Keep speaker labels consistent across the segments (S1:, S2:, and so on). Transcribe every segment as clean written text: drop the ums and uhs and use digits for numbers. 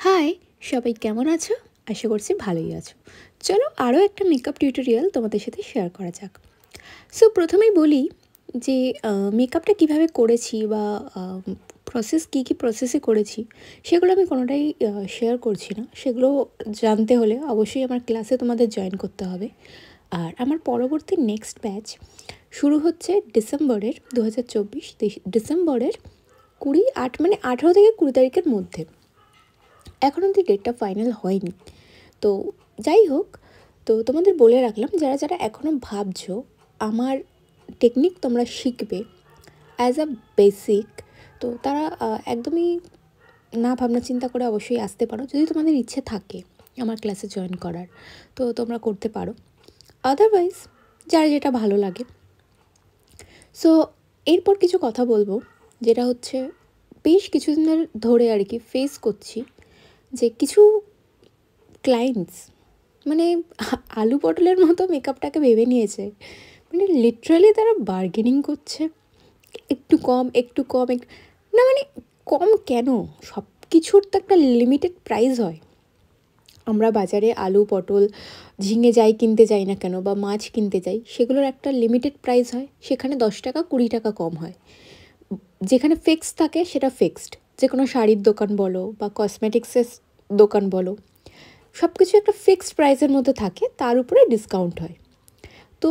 S1: High, সবাই কেমন আছো? আশা করছি ভালোই আছো। চলো আরও একটা মেকআপ টিউটোরিয়াল তোমাদের সাথে শেয়ার করা যাক। সো প্রথমেই বলি যে মেকআপটা কিভাবে করেছি বা প্রসেস কী প্রসেসে করেছি সেগুলো আমি কোনোটাই শেয়ার করছি না। সেগুলো জানতে হলে অবশ্যই আমার ক্লাসে তোমাদের জয়েন করতে হবে। আর আমার পরবর্তী নেক্সট ব্যাচ শুরু হচ্ছে ডিসেম্বরের 2024 ডিসেম্বরের 28 মানে 18 থেকে 20 তারিখের মধ্যে। এখন অবধি ডেটটা ফাইনাল হয়নি। তো যাই হোক, তো তোমাদের বলে রাখলাম যারা যারা এখনও ভাবছো আমার টেকনিক তোমরা শিখবে অ্যাজ আ বেসিক, তো তারা একদমই না ভাবনা চিন্তা করে অবশ্যই আসতে পারো। যদি তোমাদের ইচ্ছে থাকে আমার ক্লাসে জয়েন করার, তো তোমরা করতে পারো। আদারওয়াইজ যার যেটা ভালো লাগে। সো এরপর কিছু কথা বলবো, যেটা হচ্ছে বেশ কিছুদিনের ধরে আর কি ফেস করছি, যে কিছু ক্লায়েন্টস মানে আলু পটলের মতো মেকআপটাকে ভেবে নিয়েছে। মানে লিটারালি তারা বার্গেনিং করছে, একটু কম একটু কম না, মানে কম কেন? সব কিছুর তো একটা লিমিটেড প্রাইস হয়। আমরা বাজারে আলু পটল ঝিঙে যাই কিনতে যাই না কেন, বা মাছ কিনতে যাই, সেগুলোর একটা লিমিটেড প্রাইস হয়। সেখানে 10 টাকা 20 টাকা কম হয়। যেখানে ফিক্সড থাকে সেটা ফিক্সড। যে কোনো শাড়ির দোকান বলো বা কসমেটিক্সের দোকান বলো, সব কিছু একটা ফিক্সড প্রাইসের মধ্যে থাকে, তার উপরে ডিসকাউন্ট হয়। তো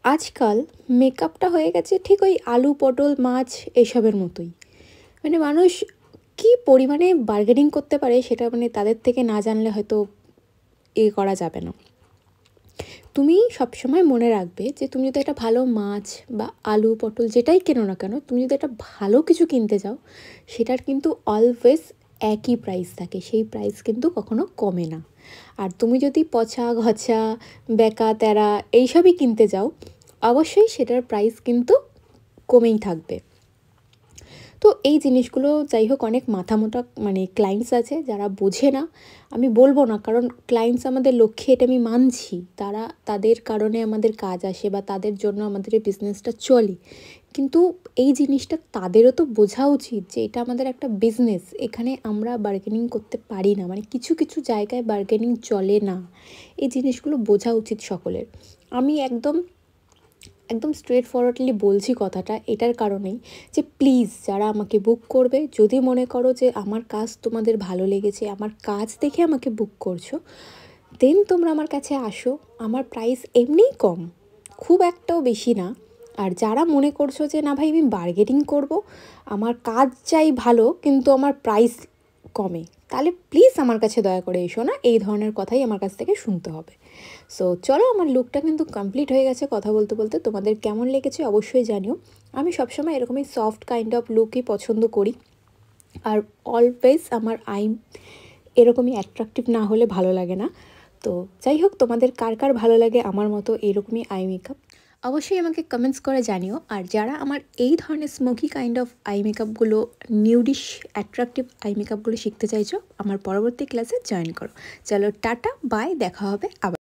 S1: আজকাল মেকআপটা হয়ে গেছে ঠিক ওই আলু পটল মাছ এসবের মতোই। মানে মানুষ কি পরিমাণে বার্গেনিং করতে পারে সেটা মানে তাদের থেকে না জানলে হয়তো করা যাবে না। তুমি সবসময় মনে রাখবে যে তুমি যদি একটা ভালো মাছ বা আলু পটল যেটাই কেনো না কেন, তুমি যদি একটা ভালো কিছু কিনতে যাও, সেটার কিন্তু অলওয়েজ একই প্রাইস থাকে। সেই প্রাইস কিন্তু কখনো কমে না। আর তুমি যদি পচা ঘচা বেকা তেরা এইসবই কিনতে যাও, অবশ্যই সেটার প্রাইস কিন্তু কমেই থাকবে। তো এই জিনিসগুলো যাই হোক, অনেক মাথা মোটা মানে ক্লায়েন্টস আছে যারা বোঝে না। আমি বলবো না, কারণ ক্লায়েন্টস আমাদের লক্ষ্যে, এটা আমি মানছি। তারা তাদের কারণে আমাদের কাজ আসে বা তাদের জন্য আমাদের এই বিজনেসটা চলে। কিন্তু এই জিনিসটা তাদেরও তো বোঝা উচিত যে এটা আমাদের একটা বিজনেস, এখানে আমরা বার্গেনিং করতে পারি না। মানে কিছু কিছু জায়গায় বার্গেনিং চলে না। এই জিনিসগুলো বোঝা উচিত সকলের। আমি একদম স্ট্রেট ফরওয়ার্ডলি বলছি কথাটা এটার কারণেই যে প্লিজ যারা আমাকে বুক করবে, যদি মনে করো যে আমার কাজ তোমাদের ভালো লেগেছে, আমার কাজ দেখে আমাকে বুক করছো, দেন তোমরা আমার কাছে আসো। আমার প্রাইস এমনিই কম, খুব একটাও বেশি না। আর যারা মনে করছো যে না ভাই আমি বার্গেনিং করব, আমার কাজ চাই ভালো কিন্তু আমার প্রাইস কমে, তাহলে প্লিজ আমার কাছে দয়া করে এসো না। এই ধরনের কথাই আমার কাছ থেকে শুনতে হবে। সো চলো, আমার লুকটা কিন্তু কমপ্লিট হয়ে গেছে। কথা বলতে বলতে তোমাদের কেমন লেগেছে অবশ্যই জানিও। আমি সবসময় এরকমই সফট কাইন্ড অফ লুকই পছন্দ করি। আর অলওয়েজ আমার আই এরকমই অ্যাট্রাকটিভ না হলে ভালো লাগে না। তো যাই হোক, তোমাদের কার কার ভালো লাগে আমার মতো এরকমই আই মেকআপ, অবশ্যই আমাকে কমেন্টস করে জানিও। আর যারা আমার এই ধরনের স্মোকি কাইন্ড অফ আই মেকআপগুলো, নিউডিশ অ্যাট্রাকটিভ আই মেকআপগুলো শিখতে চাইছো, আমার পরবর্তী ক্লাসে জয়েন করো। চলো টাটা বাই, দেখা হবে আবার।